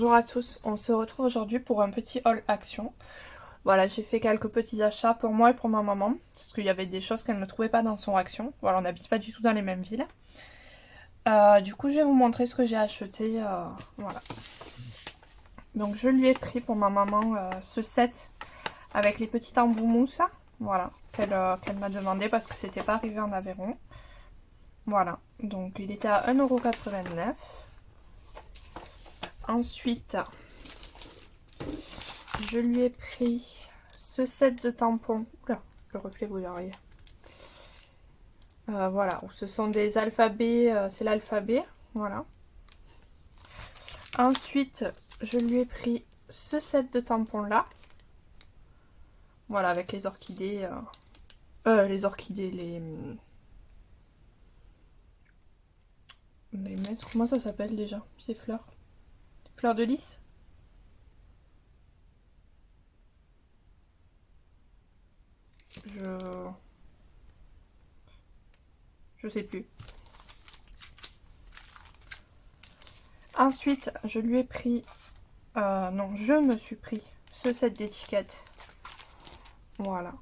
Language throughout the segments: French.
Bonjour à tous, on se retrouve aujourd'hui pour un petit haul action. Voilà, j'ai fait quelques petits achats pour moi et pour ma maman, parce qu'il y avait des choses qu'elle ne trouvait pas dans son action. Voilà, on n'habite pas du tout dans les mêmes villes. Du coup, je vais vous montrer ce que j'ai acheté. Voilà. Donc, je lui ai pris pour ma maman ce set avec les petits embouts mousse. Voilà, qu'elle m'a demandé parce que c'était pas arrivé en Aveyron. Voilà, donc il était à 1,89 €. Ensuite, je lui ai pris ce set de tampons. Oula, le reflet vous verriez. Voilà, ce sont des alphabets, c'est l'alphabet, voilà. Ensuite, je lui ai pris ce set de tampons là. Voilà, avec les orchidées. Les orchidées, les maîtres, comment ça s'appelle déjà ces fleurs? Fleurs de lys? Je sais plus. Ensuite, je lui ai pris... non, je me suis pris ce set d'étiquettes. Voilà.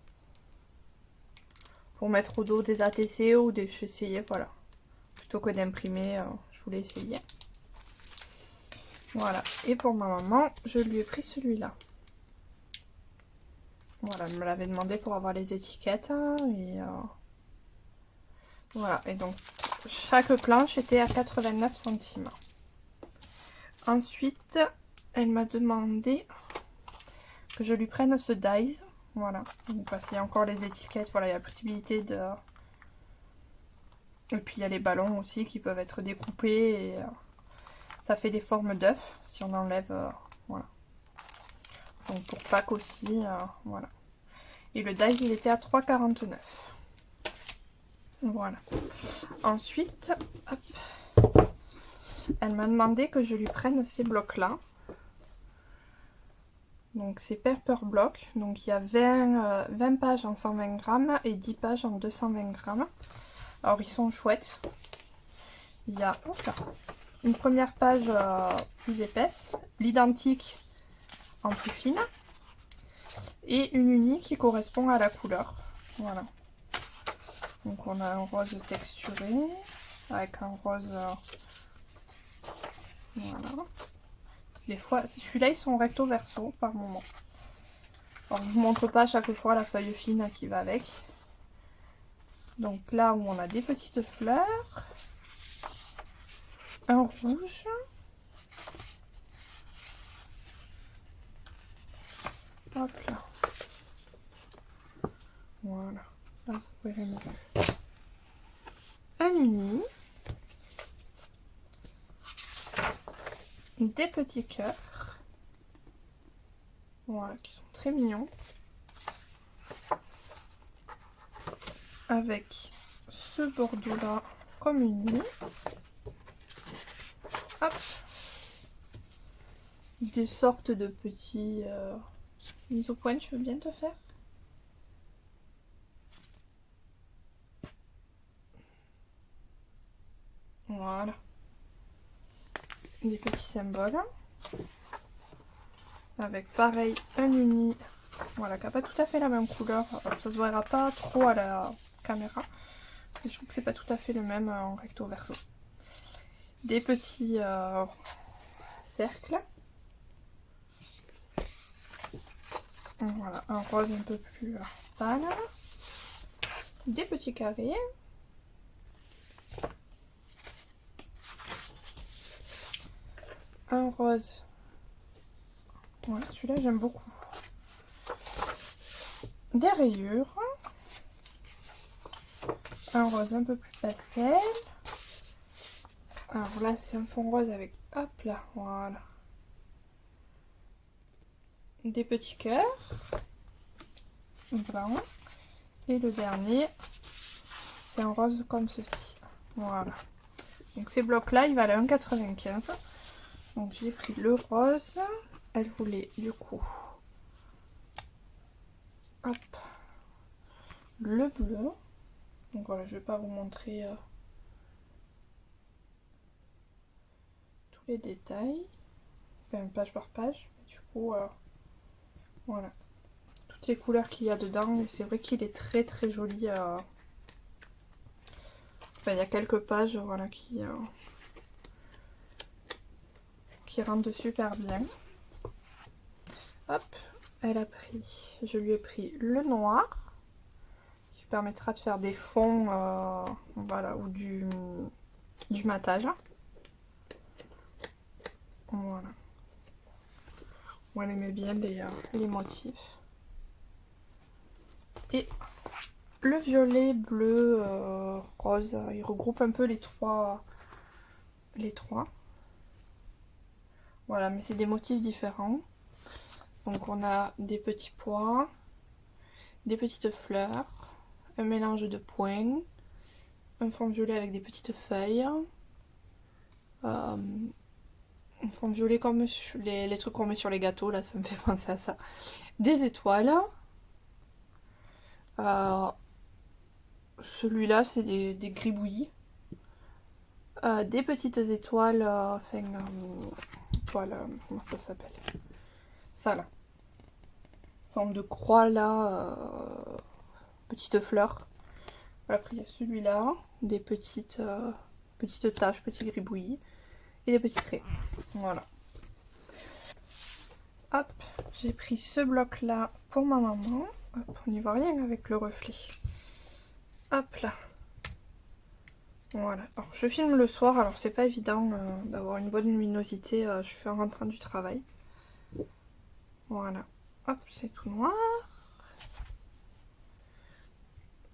Pour mettre au dos des ATC ou des chaussures, voilà. Plutôt que d'imprimer, je voulais essayer. Voilà. Et pour ma maman, je lui ai pris celui-là. Voilà, elle me l'avait demandé pour avoir les étiquettes. Et voilà. Et donc, chaque planche était à 89 centimes. Ensuite, elle m'a demandé que je lui prenne ce dies. Voilà. Parce qu'il y a encore les étiquettes. Voilà, il y a la possibilité de... Et puis il y a les ballons aussi qui peuvent être découpés. Et ça fait des formes d'œufs si on enlève... voilà. Donc pour Pâques aussi, voilà. Et le die, il était à 3,49 €. Voilà. Ensuite, hop, elle m'a demandé que je lui prenne ces blocs-là. Donc c'est Pepper Block. Donc il y a 20 pages en 120 grammes et 10 pages en 220 grammes. Alors ils sont chouettes. Il y a une première page plus épaisse, l'identique en plus fine. Et une unie qui correspond à la couleur. Voilà. Donc on a un rose texturé avec un rose... voilà. Des fois, celui-là ils sont recto verso par moment. Alors je vous montre pas à chaque fois la feuille fine qui va avec. Donc là où on a des petites fleurs, un rouge, hop là, voilà, là vous verrez mieux. Un uni, des petits cœurs, voilà, qui sont très mignons, avec ce bordeaux là comme uni. Hop, des sortes de petits mises au point, tu veux bien te faire? Voilà, des petits symboles avec pareil un uni, voilà, qui n'a pas tout à fait la même couleur. Alors, ça se verra pas trop à la caméra, mais je trouve que c'est pas tout à fait le même en recto verso. Des petits cercles. Voilà, un rose un peu plus pâle. Des petits carrés. Un rose. Voilà, celui-là j'aime beaucoup. Des rayures. Un rose un peu plus pastel. Alors là c'est un fond rose avec... hop là, voilà. Des petits cœurs. Blanc. Et le dernier, c'est un rose comme ceci. Voilà. Donc ces blocs-là, ils valent 1,95 €. Donc j'ai pris le rose. Elle voulait du coup, hop, le bleu. Donc voilà, je vais pas vous montrer tous les détails. enfin page par page. Du coup, voilà. Toutes les couleurs qu'il y a dedans. Et c'est vrai qu'il est très très joli. Enfin, il y a quelques pages voilà, qui rendent super bien. Hop, elle a pris. Je lui ai pris le noir. Qui permettra de faire des fonds voilà, ou du matage. Voilà. Moi, elle aimait bien les motifs. Et le violet, bleu, rose, il regroupe un peu les trois. Voilà, mais c'est des motifs différents. Donc on a des petits pois, des petites fleurs, un mélange de points, un fond violet avec des petites feuilles, un fond violet comme les trucs qu'on met sur les gâteaux, là ça me fait penser à ça. Des étoiles. Celui-là c'est des gribouillis. Des petites étoiles, enfin, étoiles, comment ça s'appelle? Ça là. Forme de croix là, petites fleurs. Après il y a celui-là, des petites taches, petits gribouillis et des petits traits. Voilà. Hop, j'ai pris ce bloc là pour ma maman. Hop, on n'y voit rien avec le reflet. Hop là. Voilà. Alors je filme le soir, alors c'est pas évident d'avoir une bonne luminosité. Je fais en rentrant du travail. Voilà. Hop, c'est tout noir.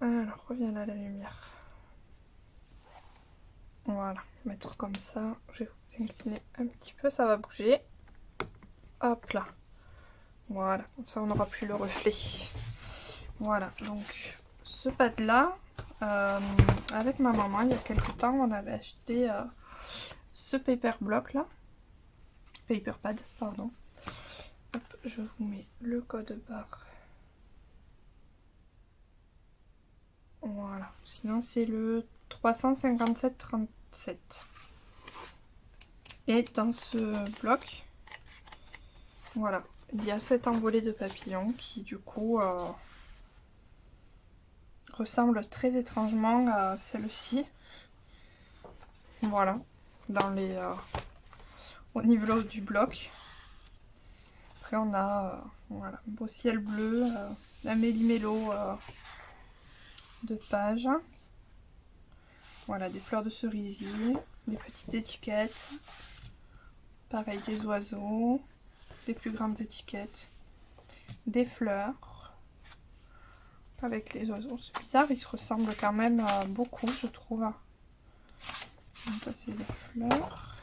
Alors, reviens là la lumière. Voilà, mettre comme ça. Je vais vous incliner un petit peu, ça va bouger. Hop là. Voilà, comme ça on n'aura plus le reflet. Voilà, donc ce pad là, avec ma maman, il y a quelques temps, on avait acheté ce paper block là. Paper pad, pardon. Hop, je vous mets le code barre. Voilà, sinon c'est le 357,37. Et dans ce bloc, voilà, il y a cet envolé de papillons qui du coup ressemble très étrangement à celle-ci. Voilà, dans les au niveau du bloc. Après on a voilà, un beau ciel bleu, un méli-mélo de pages. Voilà, des fleurs de cerisier, des petites étiquettes. Pareil, des oiseaux, des plus grandes étiquettes, des fleurs. Avec les oiseaux, c'est bizarre, ils se ressemblent quand même beaucoup, je trouve. Donc ça, c'est les fleurs.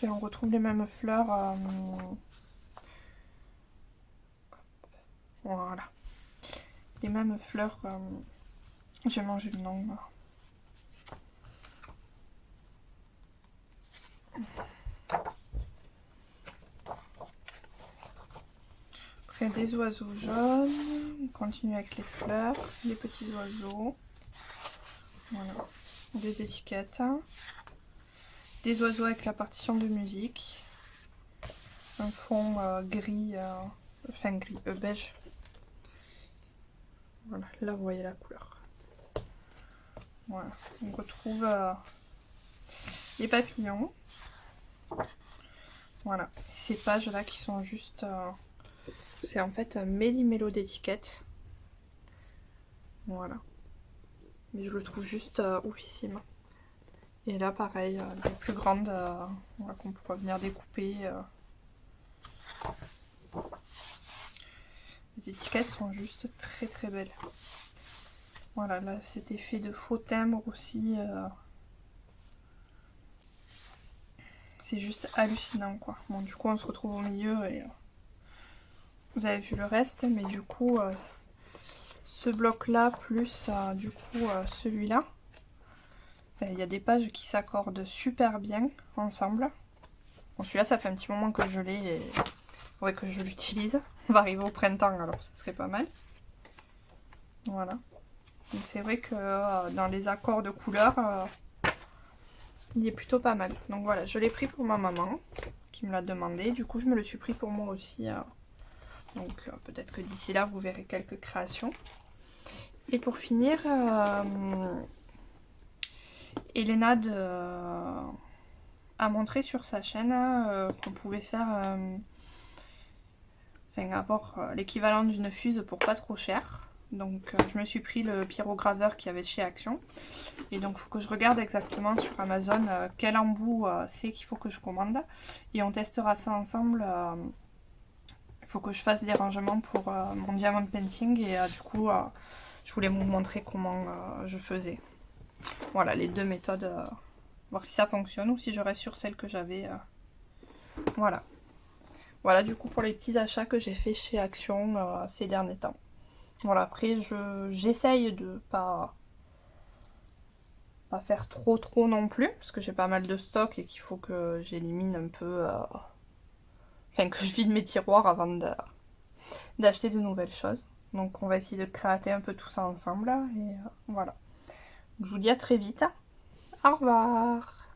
On retrouve les mêmes fleurs. Voilà. Les mêmes fleurs. J'ai mangé le nom. Après des oiseaux jaunes. On continue avec les fleurs, les petits oiseaux. Voilà. Des étiquettes. Des oiseaux avec la partition de musique. Un fond gris, enfin gris, beige. Voilà, là vous voyez la couleur. Voilà, on retrouve les papillons. Voilà, ces pages là qui sont juste... c'est en fait un méli-mélo d'étiquettes. Voilà. Mais je le trouve juste oufissime. Et là pareil, les plus grandes voilà, qu'on pourra venir découper. Les étiquettes sont juste très très belles. Voilà, là cet effet de faux timbre aussi. C'est juste hallucinant quoi. Bon du coup on se retrouve au milieu et vous avez vu le reste, mais du coup ce bloc là plus du coup celui-là, il y a des pages qui s'accordent super bien ensemble. Bon celui-là ça fait un petit moment que je l'ai et ouais, que je l'utilise. On va arriver au printemps alors ça serait pas mal. Voilà. Donc c'est vrai que dans les accords de couleurs, il est plutôt pas mal. Donc voilà, je l'ai pris pour ma maman qui me l'a demandé. Du coup, je me le suis pris pour moi aussi. Donc peut-être que d'ici là, vous verrez quelques créations. Et pour finir, Elena a montré sur sa chaîne qu'on pouvait faire, avoir l'équivalent d'une fuse pour pas trop cher. Donc je me suis pris le pyrograveur qu'il y avait chez Action. Et donc il faut que je regarde exactement sur Amazon quel embout c'est qu'il faut que je commande. Et on testera ça ensemble. Il faut que je fasse des rangements pour mon diamond painting. Et du coup, je voulais vous montrer comment je faisais. Voilà, les deux méthodes. Voir si ça fonctionne ou si je reste sur celle que j'avais. Voilà. Voilà du coup pour les petits achats que j'ai fait chez Action ces derniers temps. Voilà, après j'essaye de pas faire trop non plus, parce que j'ai pas mal de stock et qu'il faut que j'élimine un peu, que je vide mes tiroirs avant d'acheter de nouvelles choses. Donc on va essayer de créater un peu tout ça ensemble, et voilà. Je vous dis à très vite. Au revoir.